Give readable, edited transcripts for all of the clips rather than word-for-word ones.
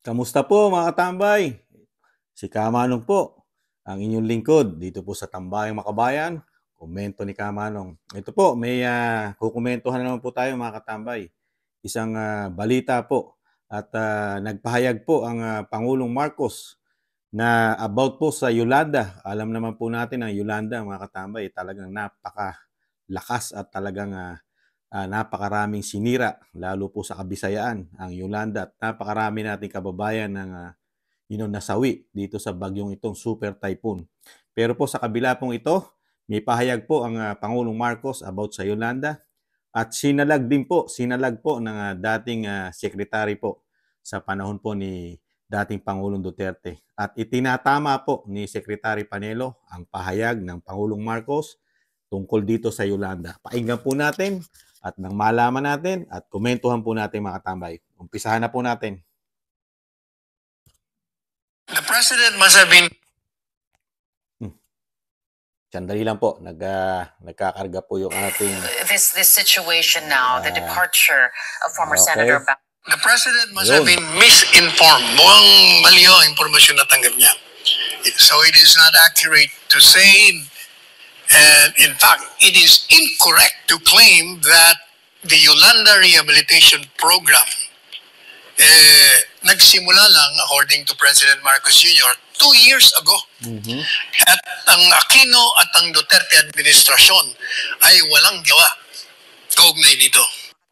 Kamusta po mga katambay? Si Kamanong po, ang inyong lingkod dito po sa Tambayang Makabayan. Komento ni Kamanong. Ito po, may kukomentuhan naman po tayo mga katambay. Isang balita po at nagpahayag po ang Pangulong Marcos na about po sa Yolanda. Alam naman po natin ang Yolanda mga katambay talagang napakalakas at talagang napakaraming sinira lalo po sa Kabisayaan ang Yolanda at napakarami nating kababayan ng nasawi dito sa bagyong itong super typhoon. Pero po sa kabila pong ito, may pahayag po ang Pangulong Marcos about sa Yolanda at sinalag po ng dating secretary po sa panahon po ni dating Pangulong Duterte. At itinatama po ni Secretary Panelo ang pahayag ng Pangulong Marcos tungkol dito sa Yolanda. Pakinggan po natin at nang malaman natin at komentuhan po natin mga katambay. Umpisahan na po natin. The President must have been... Sandali lang po, nagkakarga po yung ating... This situation now, the departure of former Okay. Senator The President must have been misinformed. Mukhang mali ang impormasyon na tanggap niya. So it is not accurate to say, and in fact, it is incorrect to claim that the Yolanda Rehabilitation Program nagsimula lang, according to President Marcos Jr., 2 years ago. At ang Aquino at ang Duterte administrasyon ay walang gawa kaugnay dito.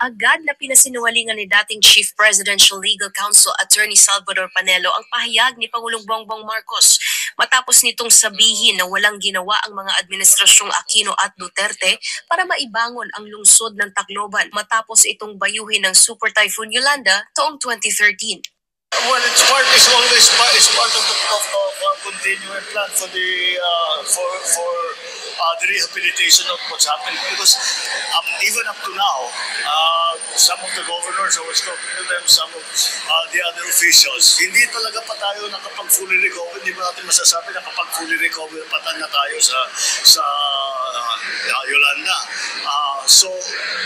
Agad na pinasinungalingan ni dating Chief Presidential Legal Counsel Attorney Salvador Panelo ang pahayag ni Pangulong Bongbong Marcos matapos nitong sabihin na walang ginawa ang mga administrasyong Aquino at Duterte para maibangon ang lungsod ng Tacloban matapos itong bayuhin ng Super Typhoon Yolanda taong 2013. Well, it's part of the continuing plan for the rehabilitation of what's happening, because even up to now, some of the governors, I was talking to them, some of the other officials, hindi talaga pa tayo nakapag-fully recover. Hindi ba natin masasabi na kapag fully recover pa na tayo sa Yolanda. So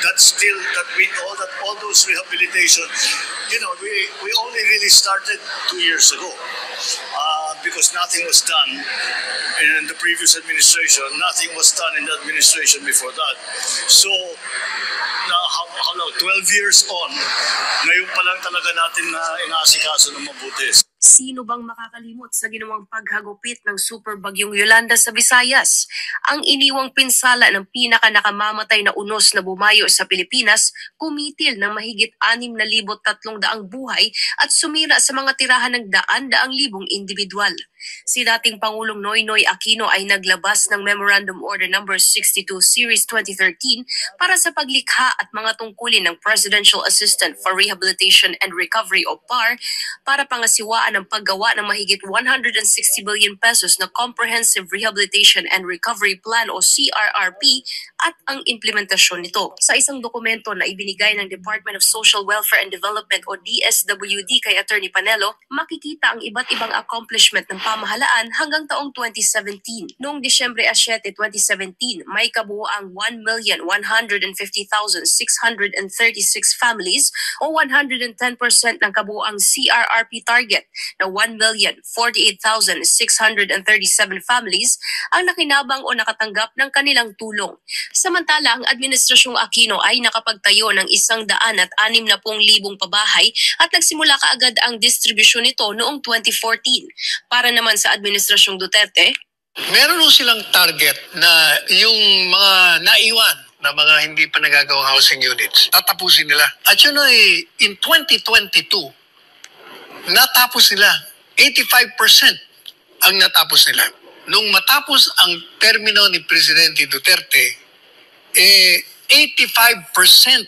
that's still that we know that all those rehabilitation, we only really started 2 years ago, because nothing was done in the previous administration. Nothing was done in the administration before that. So, 12 years on, ngayon pa lang talaga natin na inaasikaso ng mabuti. Sino bang makakalimot sa ginawang paghagupit ng super bagyong Yolanda sa Visayas? Ang iniwang pinsala ng pinaka-nakamamatay na unos na bumayo sa Pilipinas, kumitil ng mahigit 6,300 buhay at sumira sa mga tirahan ng daan-daang libong individual. Si dating Pangulong Noynoy Aquino ay naglabas ng Memorandum Order No. 62 Series 2013 para sa paglikha at mga tungkulin ng Presidential Assistant for Rehabilitation and Recovery o PAR para pangasiwaan ang paggawa ng mahigit 160 billion pesos na Comprehensive Rehabilitation and Recovery Plan o CRRP at ang implementasyon nito. Sa isang dokumento na ibinigay ng Department of Social Welfare and Development o DSWD kay Attorney Panelo, makikita ang iba't ibang accomplishment ng pamahalaan hanggang taong 2017. Noong Disyembre 7, 2017, may kabuuang 1,150,636 families o 110% ng kabuuang CRRP target na 1,048,637 families ang nakinabang o nakatanggap ng kanilang tulong. Samantala, ang Administrasyong Aquino ay nakapagtayo ng 160,000 pabahay at nagsimula kaagad ang distribusyon nito noong 2014. Para naman sa Administrasyong Duterte, Meron ho silang target na yung mga naiwan na mga hindi pa nagagawang housing units, tatapusin nila. At yun ay, in 2022, natapos nila. 85% ang natapos nila. Nung matapos ang termino ni Presidente Duterte, 85%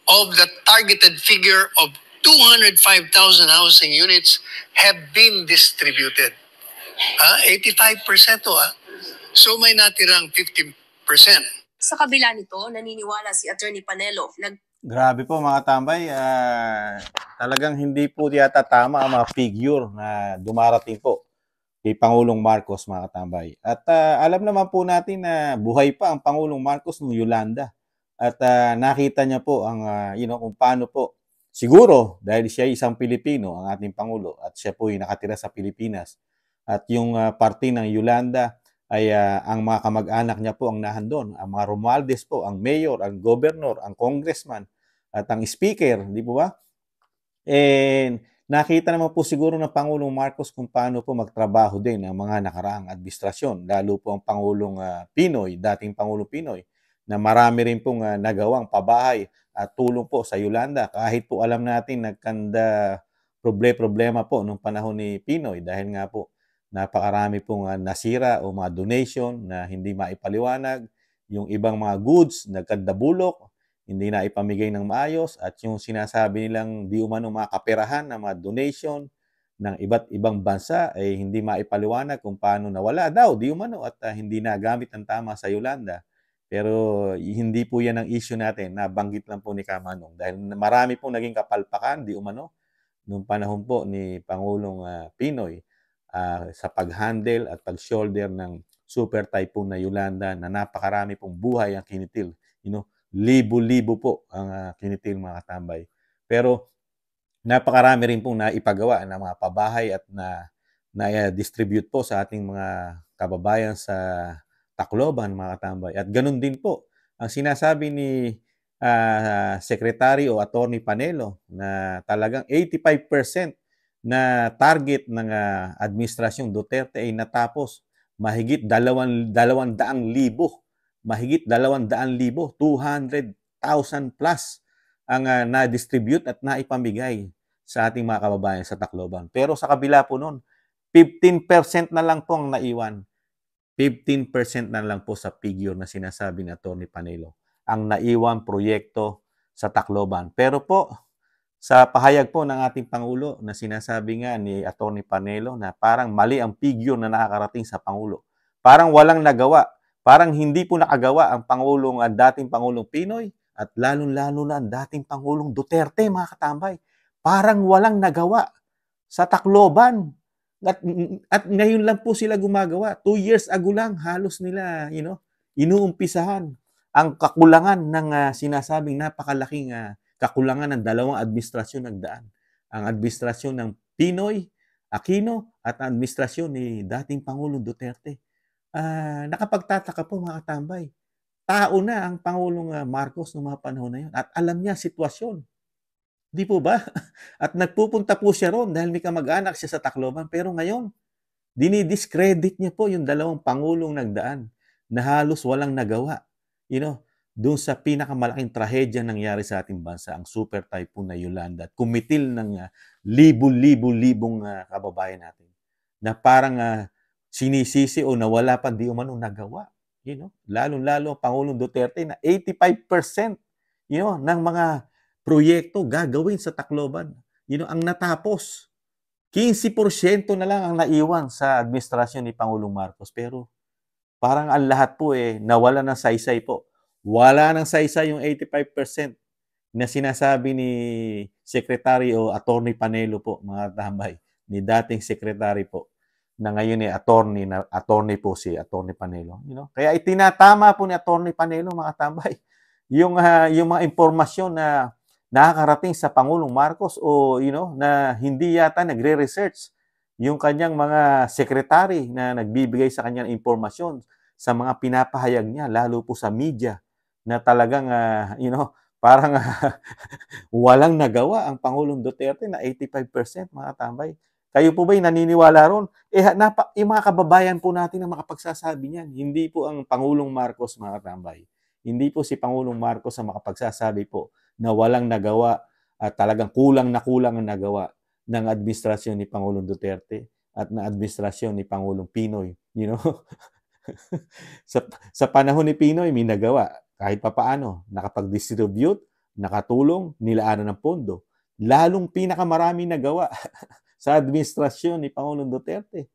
of the targeted figure of 205,000 housing units have been distributed. 85% to. So may natirang 50%. sa kabila nito, naniniwala si Attorney Panelo na Grabe po mga tambay, talagang hindi po yata tama ang mga figure na dumarating po kay Pangulong Marcos mga katambay. At alam naman po natin na buhay pa ang Pangulong Marcos noong Yolanda. At nakita niya po ang kung paano po siguro dahil siya ay isang Pilipino, ang ating Pangulo, at siya po ay nakatira sa Pilipinas. At yung parte ng Yolanda ay ang mga kamag-anak niya po ang nahandon. Ang mga Romualdez po, ang mayor, ang governor, ang congressman, at ang speaker, di po ba? And nakita naman po siguro ng Pangulong Marcos kung paano po magtrabaho din ang mga nakaraang administrasyon, lalo po ang Pangulong Pinoy, dating Pangulong Pinoy, na marami rin pong nagawang pabahay at tulong po sa Yolanda. Kahit po alam natin nagkanda problema po nung panahon ni Pinoy dahil nga po napakarami pong nasira o mga donation na hindi maipaliwanag, yung ibang mga goods nagkandabulok, hindi na ipamigay ng maayos, at yung sinasabi nilang di umano mga kaperahan ng mga donation ng iba't ibang bansa ay hindi maipaliwanag kung paano nawala daw di umano at hindi nagamit ng tama sa Yolanda. Pero hindi po yan ang issue natin, nabanggit lang po ni Kamanong dahil marami pong naging kapalpakan di umano nung panahon po ni Pangulong Pinoy sa pag-handle at pag-shoulder ng super typhoon na Yolanda na napakarami pong buhay ang kinitil. Libo-libo po ang kinitil, mga katambay. Pero napakarami rin pong naipagawa ng mga pabahay at na-distribute po sa ating mga kababayan sa Tacloban, mga katambay. At ganun din po ang sinasabi ni Secretary o Attorney Panelo na talagang 85% na target ng administrasyong Duterte ay natapos. Mahigit 200,000 mahigit 200,000, 200,000 plus ang na-distribute at naipamigay sa ating mga kababayan sa Tacloban. Pero sa kabila po nun, 15% na lang po ang naiwan. 15% na lang po sa figure na sinasabi ni Atty. Panelo ang naiwan proyekto sa Tacloban. Pero po, sa pahayag po ng ating Pangulo na sinasabi nga ni Atty. Panelo na parang mali ang figure na nakakarating sa Pangulo. Parang walang nagawa. Parang hindi po nakagawa ang dating Pangulong Pinoy at lalong-lalo na ang dating Pangulong Duterte, mga katambay. Parang walang nagawa sa Tacloban. At ngayon lang po sila gumagawa. 2 years ago lang halos nila, inuumpisahan ang kakulangan ng sinasabing napakalaking kakulangan ng dalawang administrasyon nagdaan. Ang administrasyon ng Pinoy, Aquino, at ang administrasyon ni dating Pangulong Duterte. Nakapagtataka po, mga katambay. Tao na ang Pangulong Marcos noong mga panahon na yun. At alam niya sitwasyon. Di po ba? At nagpupunta po siya ron dahil may kamag-anak siya sa Tacloban. Pero ngayon, dinidiscredit niya po yung dalawang Pangulong nagdaan na halos walang nagawa. Doon sa pinakamalaking trahedya nangyari sa ating bansa, ang super typhoon na Yolanda. At kumitil ng libo-libong kababayan natin. Na parang sinisisi o nawala pa di umano nagawa. Lalo-lalo Pangulong Duterte na 85% ng mga proyekto gagawin sa Tacloban. Ang natapos. 15% na lang ang naiwan sa administrasyon ni Pangulong Marcos. Pero parang ang lahat po nawala ng saysay po. Wala ng saysay yung 85% na sinasabi ni Secretary o Attorney Panelo po, mga tambay, ni dating Secretary po, na ngayon attorney po si Attorney Panelo. Kaya itinatama po ni Attorney Panelo, mga tambay, yung mga impormasyon na nakakarating sa Pangulong Marcos o na hindi yata nagre-research yung kanyang mga secretary na nagbibigay sa kanya ng impormasyon sa mga pinapahayag niya, lalo po sa media, na talagang parang walang nagawa ang Pangulong Duterte na 85%, mga tambay. Kayo po ba'y naniniwala ron? Yung mga kababayan po natin ang makapagsasabi niyan. Hindi po ang Pangulong Marcos, mga tambay. Hindi po si Pangulong Marcos ang makapagsasabi po na walang nagawa at talagang kulang ang nagawa ng administrasyon ni Pangulong Duterte at na administrasyon ni Pangulong Pinoy. Sa panahon ni Pinoy, may nagawa. Kahit papaano, nakapag-distribute, nakatulong, nilaanan ng pondo. Lalong pinakamarami nagawa sa administrasyon ni Pangulong Duterte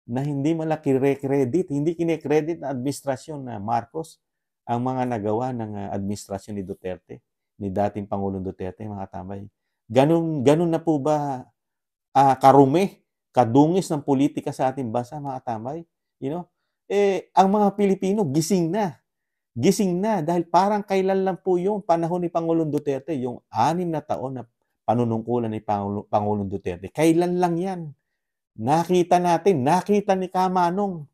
na hindi malaki credit, hindi kine-credit na administrasyon na Marcos ang mga nagawa ng administrasyon ni Duterte, ni dating Pangulong Duterte, mga tambay. Ganun na po ba karumi, kadungis ng politika sa ating bansa, mga tambay? Ang mga Pilipino gising na. Gising na dahil parang kailan lang po yung panahon ni Pangulong Duterte, yung 6 na taon na panunungkulan ni Pangulong Duterte. Kailan lang yan? Nakita ni Kamanong,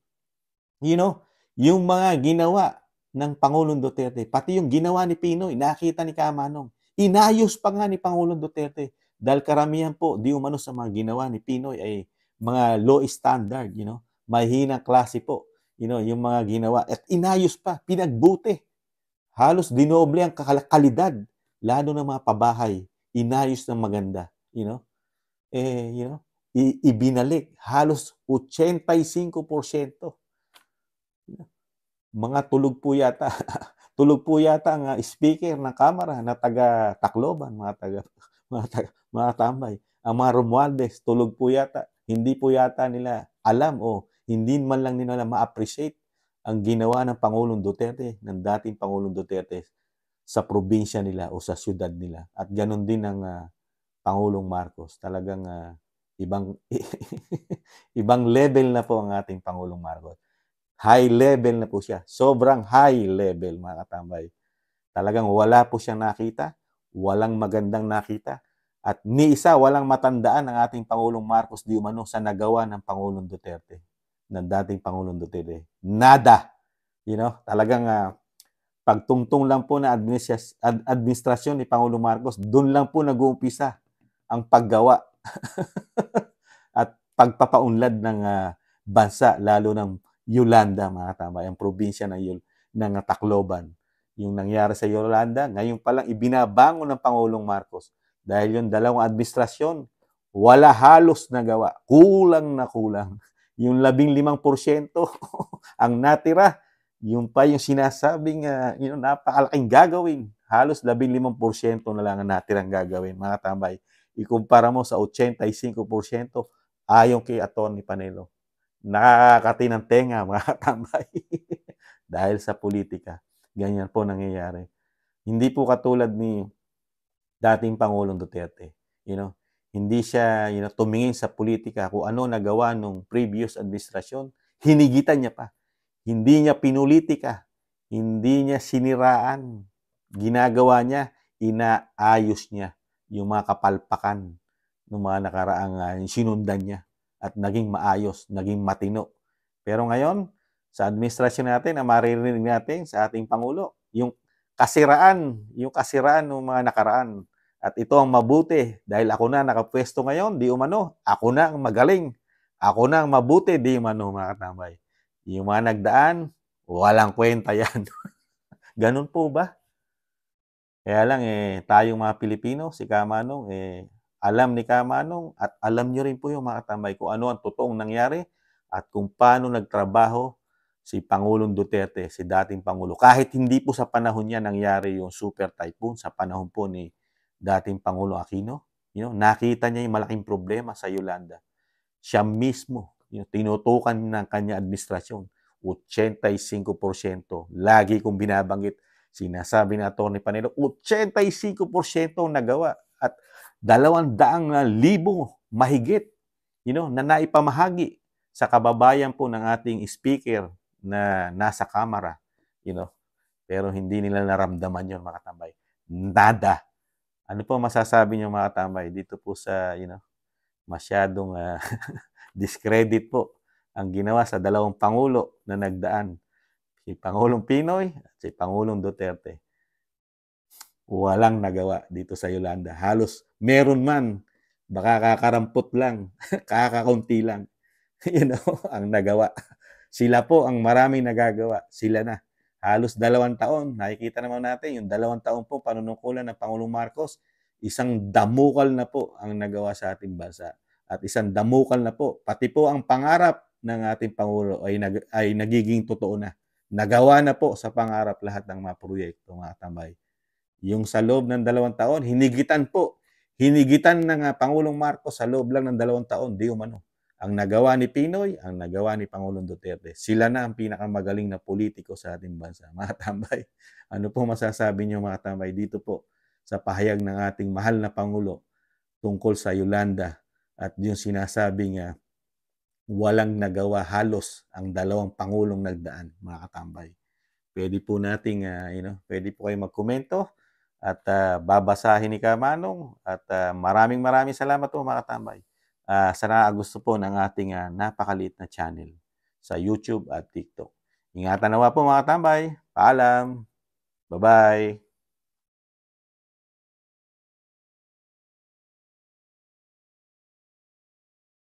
yung mga ginawa ng Pangulong Duterte, pati yung ginawa ni Pinoy, nakita ni Kamanong. Inayos pa nga ni Pangulong Duterte dahil karamihan po, di umano sa mga ginawa ni Pinoy ay mga low standard, mahinang klase po, yung mga ginawa. At inayos pa, pinagbuti. Halos dinoble ang kalidad, lalo ng mga pabahay, inayos ng maganda, ibinalik halos 85%. Mga tulog po yata. Tulog po yata ang speaker ng Kamara na taga Tacloban, mga tambay. Ang mga Romualdez, tulog po yata. Hindi po yata nila alam o hindi man lang nila ma-appreciate ang ginawa ng Pangulong Duterte, ng dating Pangulong Duterte sa probinsya nila o sa syudad nila. At ganun din ang Pangulong Marcos. Talagang ibang level na po ang ating Pangulong Marcos. High level na po siya. Sobrang high level, mga katambay. Talagang wala po siyang nakita, walang magandang nakita, at ni isa walang matandaan ang ating Pangulong Marcos di umano sa nagawa ng Pangulong Duterte, ng dating Pangulong Duterte. Nada. Talagang pagtungtong lang po na administrasyon ni Pangulong Marcos, doon lang po nag-uumpisa ang paggawa at pagpapaunlad ng bansa, lalo ng Yolanda, mga katambay, ang probinsya ng Tacloban. Yung nangyari sa Yolanda, ngayon palang ibinabangon ng Pangulong Marcos. Dahil yung dalawang administrasyon, wala halos nagawa. Kulang na kulang. Yung 15% ang natira, yung pa yung sinasabing napakalaking gagawin. Halos 15% na lang ang natirang gagawin, mga katambay. Ikumpara mo sa 85%, ayon kay Atty. Panelo. Nakakati ng tenga, mga katambay. Dahil sa politika. Ganyan po nangyayari. Hindi po katulad ni dating Pangulong Duterte. Hindi siya tumingin sa politika kung ano nagawa nung previous administrasyon. Hinigitan niya pa. Hindi niya pinulitika. Hindi niya siniraan. Ginagawa niya, inaayos niya yung mga kapalpakan ng mga nakaraang sinundan niya at naging maayos, naging matino. Pero ngayon, sa administrasyon natin, na maririnig natin sa ating Pangulo, yung kasiraan ng mga nakaraan. At ito ang mabuti dahil ako na nakapwesto ngayon, di umano, ako na ang magaling. Ako na ang mabuti, di umano, mga katambay. Yung mga nagdaan, walang kwenta yan. Ganun po ba? Kaya lang, tayong mga Pilipino, si Kamanong, alam ni Kamanong at alam nyo rin po yung mga katambay kung ano ang totoong nangyari at kung paano nagtrabaho si Pangulong Duterte, si dating Pangulo. Kahit hindi po sa panahon niya nangyari yung super typhoon, sa panahon po ni dating Pangulo Aquino, nakita niya yung malaking problema sa Yolanda. Siya mismo, tinutukan ng kanya administrasyon, 85%. Lagi kong binabanggit, sinasabi na Atty. Panelo, 85% nagawa at 200,000 mahigit, na naipamahagi sa kababayan po ng ating speaker na nasa Kamara, pero hindi nila naramdaman yun, mga katambay. Nada. Ano po masasabi niyo, mga katambay, dito po sa, masyadong discredit po ang ginawa sa dalawang Pangulo na nagdaan. Si Pangulong Pinoy at si Pangulong Duterte. Walang nagawa dito sa Yolanda. Halos meron man, baka kakarampot lang, kakakunti lang, ang nagawa. Sila po ang maraming nagagawa. Sila na. Halos 2 taon. Nakikita naman natin yung 2 taon po panunungkulan ng Pangulong Marcos. Isang damukal na po ang nagawa sa ating bansa. At isang damukal na po. Pati po ang pangarap ng ating Pangulo ay nagiging totoo na. Nagawa na po sa pangarap lahat ng mga proyekto, mga tambay. Yung sa loob ng 2 taon, hinigitan ng Pangulong Marcos sa loob lang ng 2 taon, di umano. Ang nagawa ni Pinoy, ang nagawa ni Pangulong Duterte. Sila na ang pinakamagaling na politiko sa ating bansa. Mga tambay, ano po masasabi niyo, mga tambay, dito po sa pahayag ng ating mahal na Pangulo tungkol sa Yolanda at yung sinasabing walang nagawa halos ang 2 Pangulong nagdaan, mga katambay. Pwede po nating, pwede po kayo magkomento at babasahin ni Kamanong at maraming salamat po mga katambay sa nakagusto po ng ating napakaliit na channel sa YouTube at TikTok. Ingatan nawa po mga katambay. Paalam. Bye-bye.